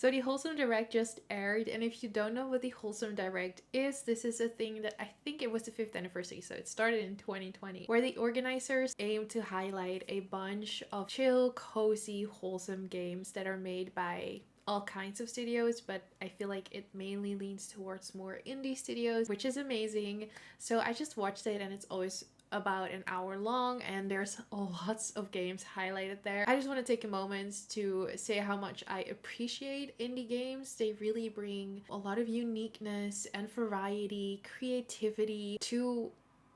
So the Wholesome Direct just aired, and if you don't know what the Wholesome Direct is, this is a thing that I think it was the 5th anniversary, so it started in 2020, where the organizers aim to highlight a bunch of chill, cozy, wholesome games that are made by all kinds of studios, but I feel like it mainly leans towards more indie studios, which is amazing. So I just watched it, and it's always about an hour long, and there's lots of games highlighted there. I just want to take a moment to say how much I appreciate indie games. They really bring a lot of uniqueness and variety, creativity to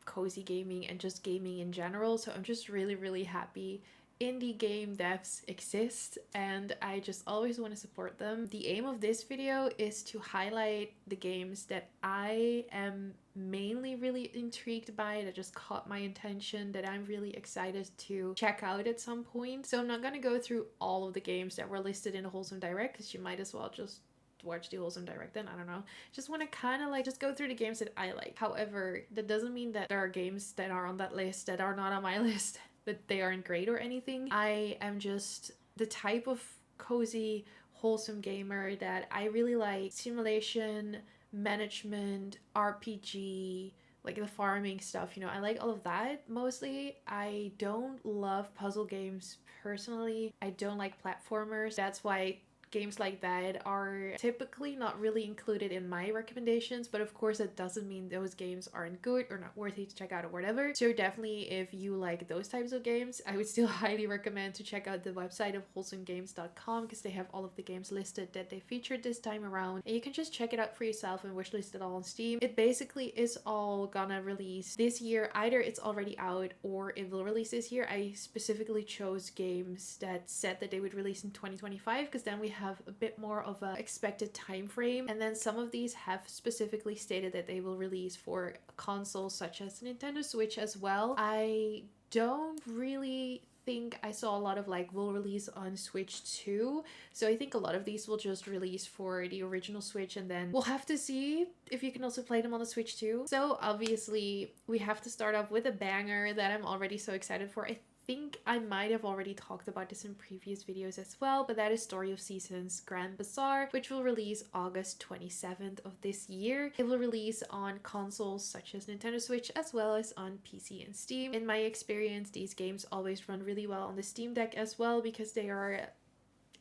cozy gaming and just gaming in general. So I'm just really happy indie game devs exist, and I just always want to support them. The aim of this video is to highlight the games that I am mainly really intrigued by, that just caught my attention, that I'm really excited to check out at some point. So I'm not gonna go through all of the games that were listed in the Wholesome Direct, because you might as well just watch the Wholesome Direct then. I don't know, just want to kind of like just go through the games that I like. However, that doesn't mean that there are games that are on that list that are not on my list, that they aren't great or anything. I am just the type of cozy, wholesome gamer that I really like simulation, management, RPG, like the farming stuff, you know, I like all of that mostly. I don't love puzzle games personally. I don't like platformers. That's why games like that are typically not really included in my recommendations, but of course that doesn't mean those games aren't good or not worthy to check out or whatever. So definitely, if you like those types of games, I would still highly recommend to check out the website of wholesomegames.com, because they have all of the games listed that they featured this time around, and you can just check it out for yourself and wishlist it all on Steam. It basically is all gonna release this year. Either it's already out or it will release this year. I specifically chose games that said that they would release in 2025, because then we have a bit more of a expected time frame, and then some of these have specifically stated that they will release for consoles such as Nintendo Switch as well. I don't really think I saw a lot of like will release on Switch too, so I think a lot of these will just release for the original Switch, and then we'll have to see if you can also play them on the Switch too. So obviously we have to start off with a banger that I'm already so excited for. I think I might have already talked about this in previous videos as well, but that is Story of Seasons Grand Bazaar, which will release August 27th of this year. It will release on consoles such as Nintendo Switch as well as on PC and Steam. In my experience, these games always run really well on the Steam Deck as well, because they are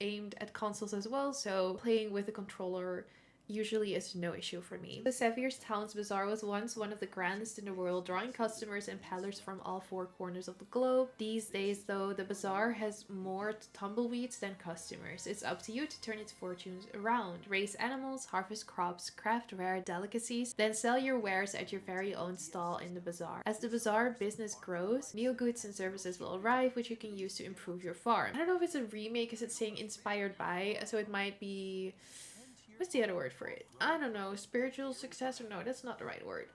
aimed at consoles as well, so playing with a controller usually is no issue for me. The Sevier's Town's Bazaar was once one of the grandest in the world, drawing customers and peddlers from all four corners of the globe. These days though, the bazaar has more tumbleweeds than customers. It's up to you to turn its fortunes around. Raise animals, harvest crops, craft rare delicacies, then sell your wares at your very own stall in the bazaar. As the bazaar business grows, new goods and services will arrive, which you can use to improve your farm. I don't know if it's a remake, because it's saying inspired by, so it might be... what's the other word for it? I don't know, spiritual successor? No, that's not the right word.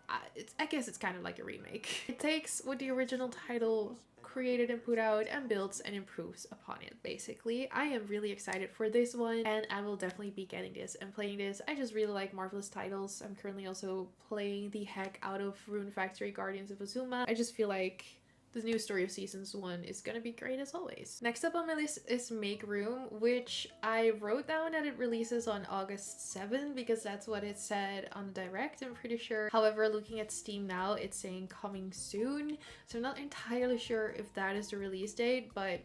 I guess it's kind of like a remake. It takes what the original title created and put out and builds and improves upon it, basically. I am really excited for this one, and I will definitely be getting this and playing this. I just really like Marvelous titles. I'm currently also playing the heck out of Rune Factory Guardians of Azuma. I just feel like the new Story of Seasons one is gonna be great as always. Next up on my list is MakeRoom, which I wrote down that it releases on August 7th because that's what it said on the direct, I'm pretty sure. However, looking at Steam now, it's saying coming soon, so I'm not entirely sure if that is the release date, but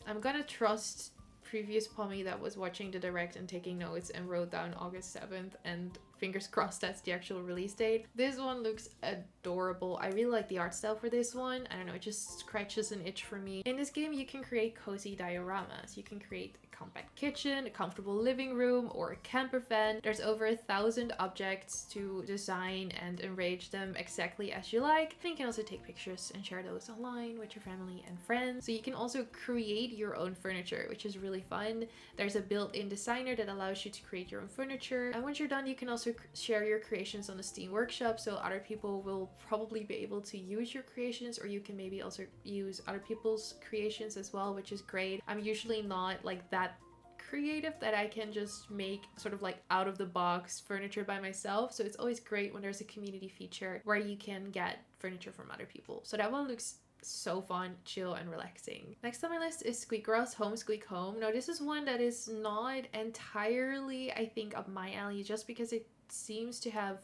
I'm gonna trust previous Pommy that was watching the direct and taking notes and wrote down August 7th, and fingers crossed that's the actual release date. This one looks adorable. I really like the art style for this one. I don't know, it just scratches an itch for me. In this game, you can create cozy dioramas. You can create a compact kitchen, a comfortable living room, or a camper van. There's over 1,000 objects to design and arrange them exactly as you like. And you can also take pictures and share those online with your family and friends. So you can also create your own furniture, which is really fun. There's a built-in designer that allows you to create your own furniture. And once you're done, you can also share your creations on the Steam Workshop, so other people will probably be able to use your creations, or you can maybe also use other people's creations as well, which is great. I'm usually not like that creative that I can just make sort of like out of the box furniture by myself, so it's always great when there's a community feature where you can get furniture from other people. So that one looks so fun, chill, and relaxing. Next on my list is SquekRoss Home Squeak Home. Now this is one that is not entirely, I think, up my alley, just because it seems to have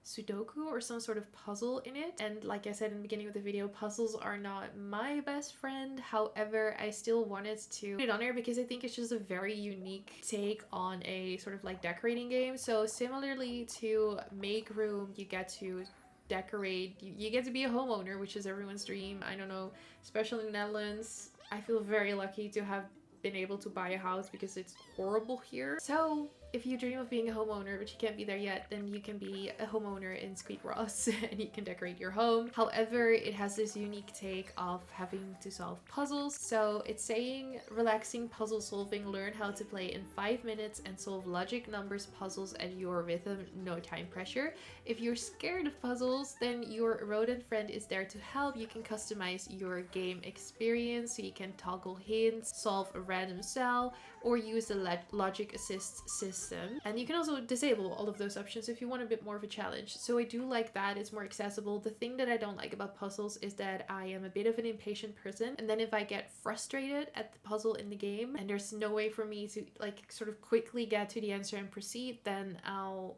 Sudoku or some sort of puzzle in it. And like I said in the beginning of the video, puzzles are not my best friend. However, I still wanted to put it on there because I think it's just a very unique take on a sort of like decorating game. So similarly to MakeRoom, you get to decorate, you get to be a homeowner, which is everyone's dream. I don't know, especially in the Netherlands, I feel very lucky to have been able to buy a house because it's horrible here. So if you dream of being a homeowner but you can't be there yet, then you can be a homeowner in SquekRoss and you can decorate your home. However, it has this unique take of having to solve puzzles. So it's saying relaxing puzzle solving, learn how to play in 5 minutes and solve logic numbers puzzles at your rhythm, no time pressure. If you're scared of puzzles, then your rodent friend is there to help. You can customize your game experience, so you can toggle hints, solve a random cell, or use the logic assist system. And you can also disable all of those options if you want a bit more of a challenge. So I do like that, it's more accessible. The thing that I don't like about puzzles is that I am a bit of an impatient person, and then if I get frustrated at the puzzle in the game and there's no way for me to like sort of quickly get to the answer and proceed, then I'll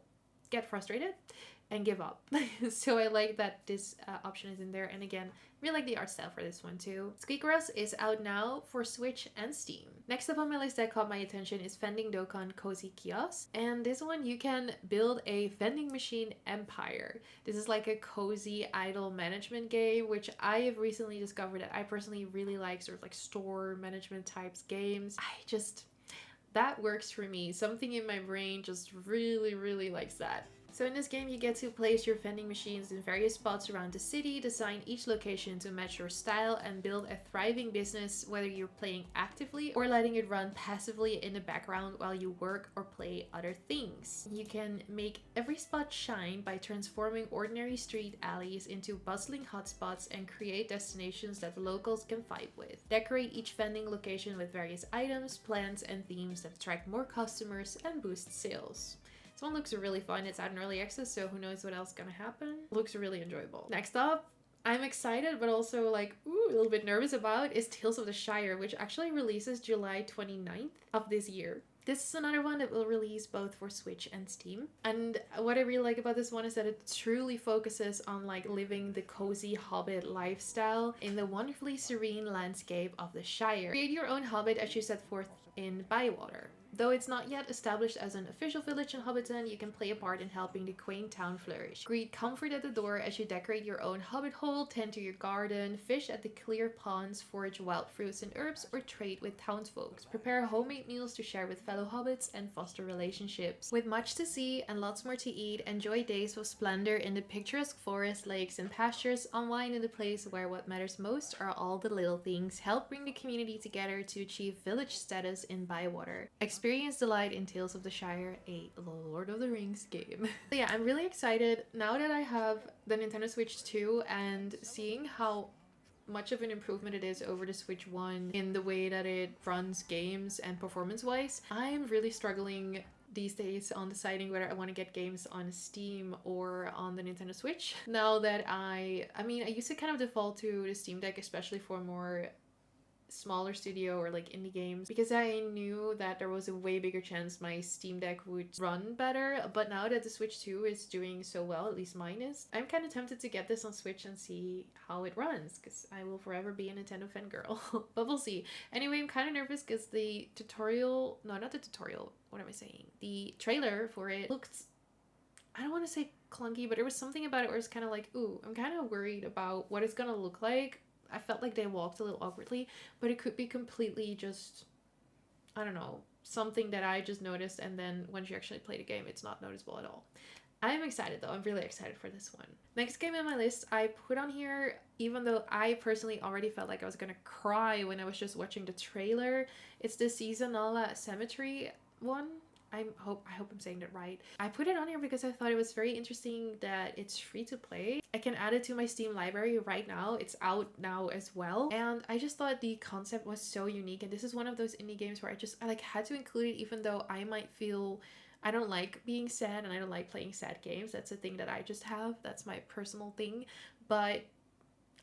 get frustrated and give up. So I like that this option is in there. And again, really like the art style for this one too. SquekRoss is out now for Switch and Steam. Next up on my list that caught my attention is Vending, Dokan, Kozy, Kiosk. And this one you can build a vending machine empire. This is like a cozy idle management game, which I have recently discovered that I personally really like, sort of like store management types games. That works for me. Something in my brain just really likes that. So in this game, you get to place your vending machines in various spots around the city, design each location to match your style, and build a thriving business, whether you're playing actively or letting it run passively in the background while you work or play other things. You can make every spot shine by transforming ordinary street alleys into bustling hotspots and create destinations that the locals can vibe with. Decorate each vending location with various items, plants, and themes that attract more customers and boost sales. This one looks really fun. It's out in early access, so who knows what else is gonna happen. Looks really enjoyable. Next up, I'm excited but also like a little bit nervous about is Tales of the Shire, which actually releases July 29th of this year. This is another one that will release both for Switch and Steam. And what I really like about this one is that it truly focuses on like living the cozy hobbit lifestyle in the wonderfully serene landscape of the Shire. Create your own hobbit as you set forth in Bywater. Though it's not yet established as an official village in Hobbiton, you can play a part in helping the quaint town flourish. Greet comfort at the door as you decorate your own hobbit hole, tend to your garden, fish at the clear ponds, forage wild fruits and herbs, or trade with townsfolk. Prepare homemade meals to share with fellow hobbits and foster relationships. With much to see and lots more to eat, enjoy days of splendor in the picturesque forests, lakes, and pastures. Unwind in the place where what matters most are all the little things. Help bring the community together to achieve village status in Bywater. Experience delight in Tales of the Shire, a Lord of the Rings game. So yeah, I'm really excited now that I have the Nintendo Switch 2 and seeing how much of an improvement it is over the Switch 1 in the way that it runs games and performance wise. I'm really struggling these days on deciding whether I want to get games on Steam or on the Nintendo Switch. Now that I used to kind of default to the Steam Deck, especially for more smaller studio or like indie games, because I knew that there was a way bigger chance my Steam Deck would run better. But now that the Switch 2 is doing so well, at least mine is, I'm kind of tempted to get this on Switch and see how it runs, because I will forever be a Nintendo fangirl. But we'll see. Anyway, I'm kind of nervous because the trailer for it looked, I don't want to say clunky, but there was something about it where it's kind of like, ooh, I'm kind of worried about what it's gonna look like. I felt like they walked a little awkwardly, but it could be completely just, I don't know, something that I just noticed, and then once you actually play the game, it's not noticeable at all. I'm excited though. I'm really excited for this one. Next game on my list I put on here, even though I personally already felt like I was gonna cry when I was just watching the trailer. It's the Seasonala Cemetry one. I hope I'm saying that right. I put it on here because I thought it was very interesting that it's free to play. I can add it to my Steam library right now. It's out now as well. And I just thought the concept was so unique. And this is one of those indie games where I like had to include it, even though I might feel I don't like being sad and I don't like playing sad games. That's a thing that I just have. That's my personal thing. But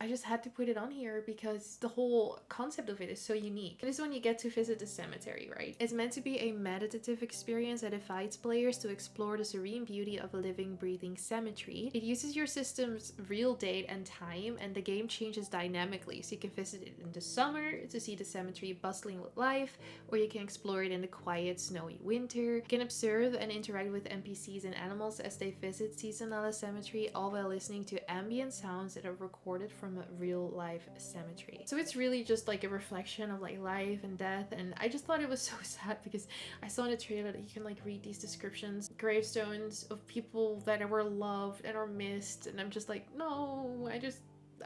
I just had to put it on here because the whole concept of it is so unique. This is when you get to visit the cemetery, right? It's meant to be a meditative experience that invites players to explore the serene beauty of a living, breathing cemetery. It uses your system's real date and time, and the game changes dynamically. So you can visit it in the summer to see the cemetery bustling with life, or you can explore it in the quiet, snowy winter. You can observe and interact with NPCs and animals as they visit Seasonala Cemetry, all while listening to ambient sounds that are recorded from a real life cemetery. So it's really just like a reflection of like life and death, and I just thought it was so sad because I saw in the trailer that you can like read these descriptions, gravestones of people that were loved and are missed, and I'm just like, no,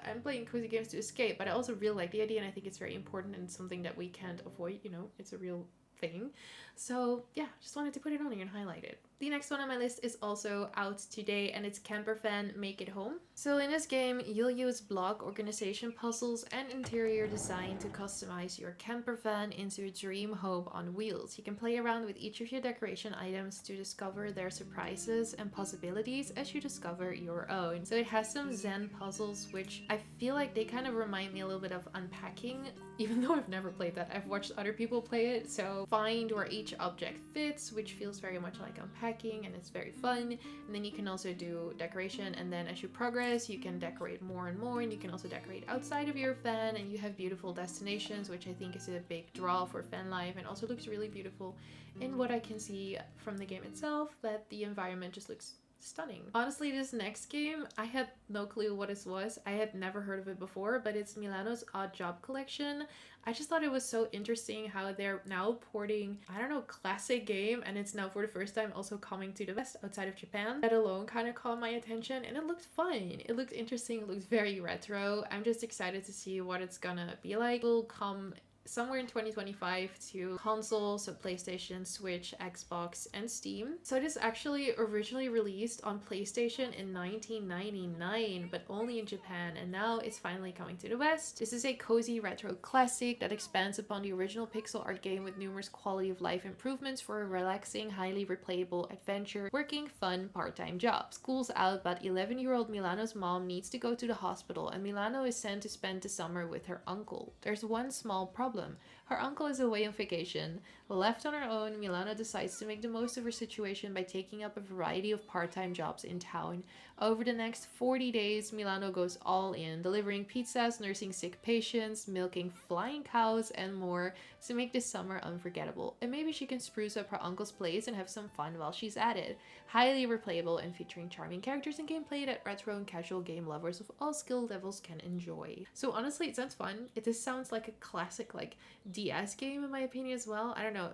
I'm playing cozy games to escape, but I also really like the idea, and I think it's very important and something that we can't avoid, you know, it's a real thing. So yeah, just wanted to put it on here and highlight it. The next one on my list is also out today, and it's Camper Van Make It Home. So in this game, you'll use block organization puzzles and interior design to customize your camper van into a dream home on wheels. You can play around with each of your decoration items to discover their surprises and possibilities as you discover your own. So it has some Zen puzzles, which I feel like they kind of remind me a little bit of unpacking, even though I've never played that. I've watched other people play it. So find where each object fits, which feels very much like unpacking, and it's very fun. And then you can also do decoration, and then as you progress you can decorate more and more, and you can also decorate outside of your van, and you have beautiful destinations, which I think is a big draw for van life, and also looks really beautiful in what I can see from the game itself, that the environment just looks stunning. Honestly, this next game, I had no clue what this was. I had never heard of it before, but it's Milano's Odd Job collection. I just thought it was so interesting how they're now porting, I don't know, classic game, and it's now for the first time also coming to the West outside of Japan. That alone kind of caught my attention, and it looked fun. It looked interesting. It looks very retro. I'm just excited to see what it's gonna be like. It will come somewhere in 2025 to consoles, so PlayStation, Switch, Xbox, and Steam. So it is actually originally released on PlayStation in 1999, but only in Japan, and now it's finally coming to the West. This is a cozy retro classic that expands upon the original pixel art game with numerous quality of life improvements for a relaxing, highly replayable adventure, working fun part-time job. School's out, but 11-year-old Milano's mom needs to go to the hospital, and Milano is sent to spend the summer with her uncle. There's one small problem. Her uncle is away on vacation. Left on her own, Milano decides to make the most of her situation by taking up a variety of part-time jobs in town. Over the next 40 days, Milano goes all in, delivering pizzas, nursing sick patients, milking flying cows, and more to make this summer unforgettable. And maybe she can spruce up her uncle's place and have some fun while she's at it. Highly replayable and featuring charming characters and gameplay that retro and casual game lovers of all skill levels can enjoy. So honestly, it sounds fun. It just sounds like a classic like DS game in my opinion as well. I don't know.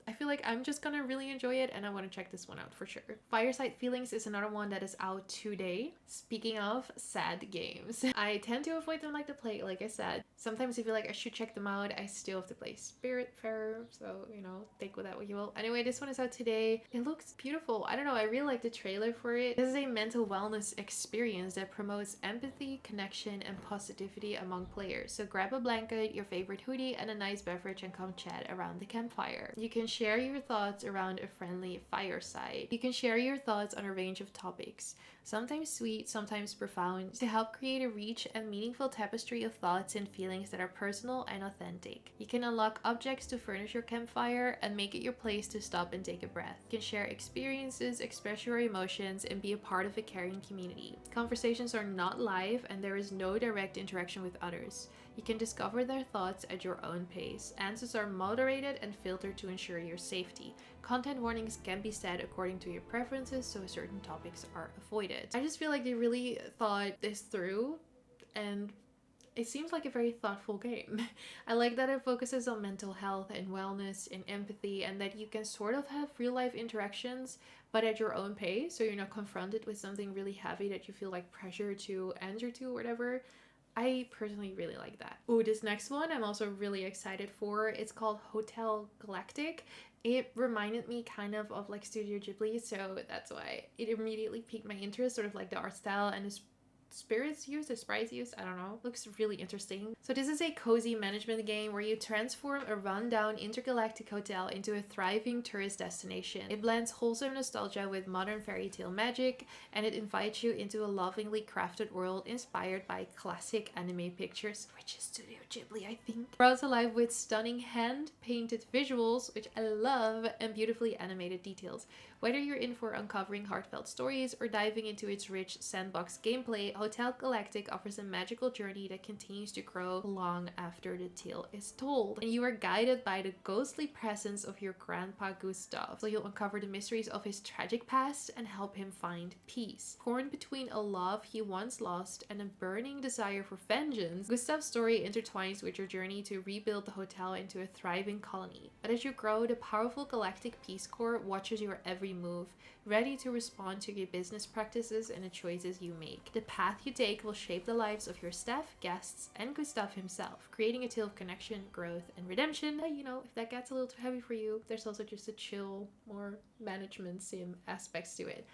I feel like I'm just gonna really enjoy it, and I want to check this one out for sure. Fireside Feelings is another one that is out today. Speaking of sad games, I tend to avoid them like the plague, like I said. Sometimes I feel like I should check them out. I still have to play Spiritfarer, so you know, take with that what you will. Anyway, this one is out today. It looks beautiful. I don't know, I really like the trailer for it. This is a mental wellness experience that promotes empathy, connection, and positivity among players. So grab a blanket, your favorite hoodie, and a nice beverage and come chat around the campfire. You can share your thoughts around a friendly fireside. You can share your thoughts on a range of topics, sometimes sweet, sometimes profound, to help create a rich and meaningful tapestry of thoughts and feelings that are personal and authentic. You can unlock objects to furnish your campfire and make it your place to stop and take a breath. You can share experiences, express your emotions, and be a part of a caring community. Conversations are not live, and there is no direct interaction with others. You can discover their thoughts at your own pace. Answers are moderated and filtered to ensure your safety. Content warnings can be set according to your preferences, so certain topics are avoided. I just feel like they really thought this through, and it seems like a very thoughtful game. I like that it focuses on mental health and wellness and empathy, and that you can sort of have real life interactions but at your own pace, so you're not confronted with something really heavy that you feel like pressure to answer to or whatever. I personally really like that. Oh, this next one I'm also really excited for. It's called Hotel Galactic. It reminded me kind of like Studio Ghibli, so that's why it immediately piqued my interest, sort of like the art style and this spirits used or sprites used, I don't know. Looks really interesting. So this is a cozy management game where you transform a rundown intergalactic hotel into a thriving tourist destination. It blends wholesome nostalgia with modern fairy tale magic, and it invites you into a lovingly crafted world inspired by classic anime pictures, which is Studio Ghibli, I think. Brought alive with stunning hand-painted visuals, which I love, and beautifully animated details. Whether you're in for uncovering heartfelt stories or diving into its rich sandbox gameplay, Hotel Galactic offers a magical journey that continues to grow long after the tale is told. And you are guided by the ghostly presence of your grandpa Gustav, so you'll uncover the mysteries of his tragic past and help him find peace. Torn between a love he once lost and a burning desire for vengeance, Gustav's story intertwines with your journey to rebuild the hotel into a thriving colony. But as you grow, the powerful Galactic Peace Corps watches your every move, ready to respond to your business practices and the choices you make. The path you take will shape the lives of your staff, guests, and Gustav himself, creating a tale of connection, growth, and redemption. But, you know, if that gets a little too heavy for you, there's also just a chill, more management sim aspects to it.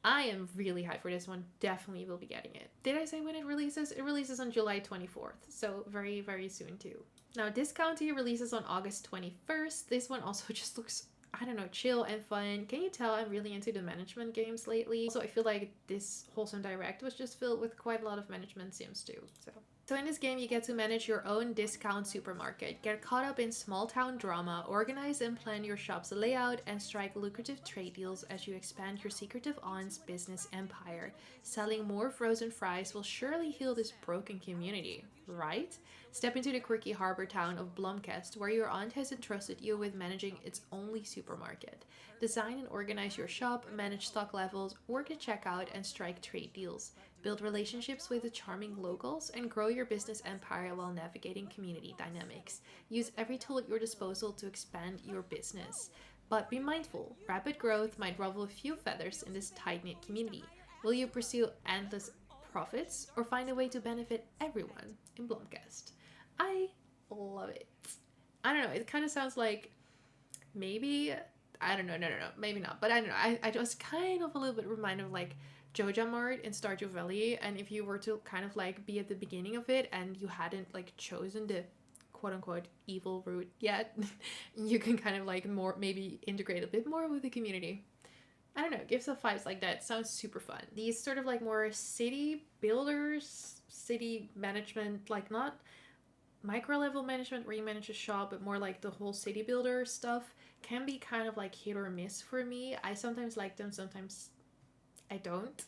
I am really hyped for this one. Definitely will be getting it. Did I say when it releases? It releases on July 24th, so very, very soon too. Now, Discounty releases on August 21st. This one also just looks, I don't know, chill and fun. Can you tell I'm really into the management games lately? Also, I feel like this Wholesome Direct was just filled with quite a lot of management sims too. So in this game, you get to manage your own discount supermarket, get caught up in small town drama, organize and plan your shop's layout, and strike lucrative trade deals as you expand your secretive aunt's business empire. Selling more frozen fries will surely heal this broken community, right? Step into the quirky harbor town of Blomkest, where your aunt has entrusted you with managing its only supermarket. Design and organize your shop, manage stock levels, work the checkout, and strike trade deals. Build relationships with the charming locals and grow your business empire while navigating community dynamics. Use every tool at your disposal to expand your business. But be mindful, rapid growth might ruffle a few feathers in this tight-knit community. Will you pursue endless profits or find a way to benefit everyone in Blomkest? I love it. I don't know, it kind of sounds like maybe, I don't know, no, maybe not, but I don't know, I just kind of a little bit reminded of like Joja Mart in Stardew Valley, and if you were to kind of like be at the beginning of it and you hadn't like chosen the quote-unquote evil route yet, you can kind of like more maybe integrate a bit more with the community. I don't know, gives off vibes like that. Sounds super fun. These sort of like more city builders, city management, like not micro level management where you manage a shop, but more like the whole city builder stuff, can be kind of like hit or miss for me. I sometimes like them, sometimes I don't.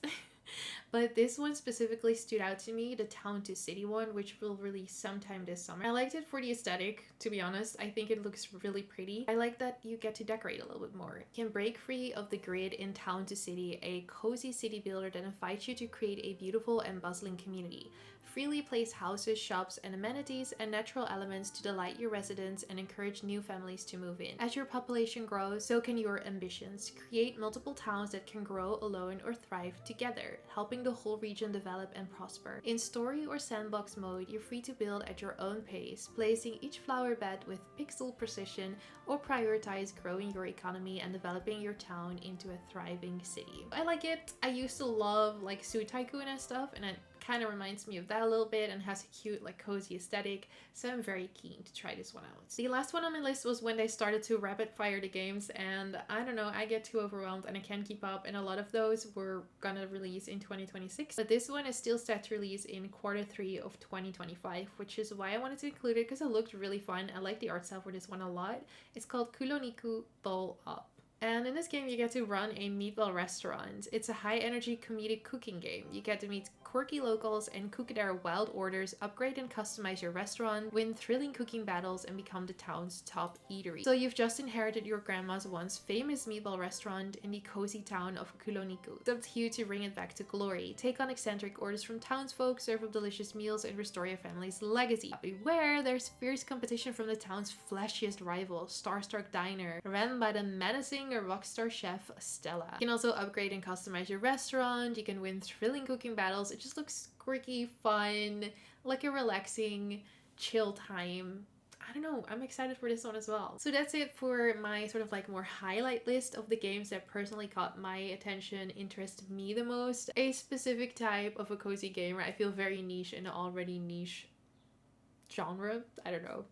But this one specifically stood out to me, the town to city one, which will release sometime this summer. I liked it for the aesthetic, to be honest. I think it looks really pretty. I like that you get to decorate a little bit more. You can break free of the grid in town to city, a cozy city builder that invites you to create a beautiful and bustling community. Freely place houses, shops, and amenities and natural elements to delight your residents and encourage new families to move in. As your population grows, so can your ambitions. Create multiple towns that can grow alone or thrive together, helping the whole region develop and prosper. In story or sandbox mode, you're free to build at your own pace, placing each flower bed with pixel precision, or prioritize growing your economy and developing your town into a thriving city. I like it. I used to love like Suit Tycoon and stuff, and it kind of reminds me of that a little bit and has a cute like cozy aesthetic, so I'm very keen to try this one out. The last one on my list was when they started to rapid fire the games, and I don't know, I get too overwhelmed and I can't keep up, and a lot of those were gonna release in 2026, but this one is still set to release in Q3 of 2025, which is why I wanted to include it, because it looked really fun. I like the art style for this one a lot. It's called Kuloniku Bowl Up. And in this game, you get to run a meatball restaurant. It's a high-energy comedic cooking game. You get to meet quirky locals and cook their wild orders, upgrade and customize your restaurant, win thrilling cooking battles, and become the town's top eatery. So you've just inherited your grandma's once famous meatball restaurant in the cozy town of Kuloniku. It's up to you to bring it back to glory. Take on eccentric orders from townsfolk, serve up delicious meals, and restore your family's legacy. But beware, there's fierce competition from the town's flashiest rival, Starstruck Diner, ran by the menacing rockstar chef Stella. You can also upgrade and customize your restaurant. You can win thrilling cooking battles. It just looks quirky, fun, like a relaxing, chill time. I don't know, I'm excited for this one as well. So that's it for my sort of like more highlight list of the games that personally caught my attention, interested me the most. A specific type of a cozy gamer. I feel very niche in an already niche genre. I don't know.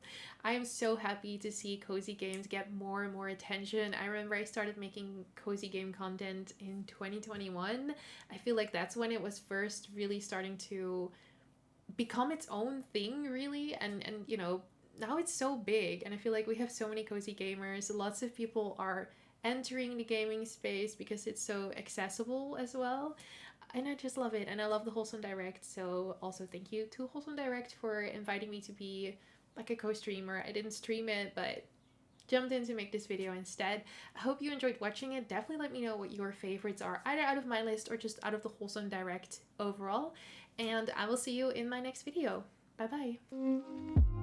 I am so happy to see cozy games get more and more attention. I remember I started making cozy game content in 2021. I feel like that's when it was first really starting to become its own thing, really. And you know, now it's so big, and I feel like we have so many cozy gamers. Lots of people are entering the gaming space because it's so accessible as well, and I just love it. And I love the Wholesome Direct, so also thank you to Wholesome Direct for inviting me to be like a co-streamer. I didn't stream it, but jumped in to make this video instead. I hope you enjoyed watching it. Definitely let me know what your favorites are, either out of my list or just out of the Wholesome Direct overall, and I will see you in my next video. Bye bye.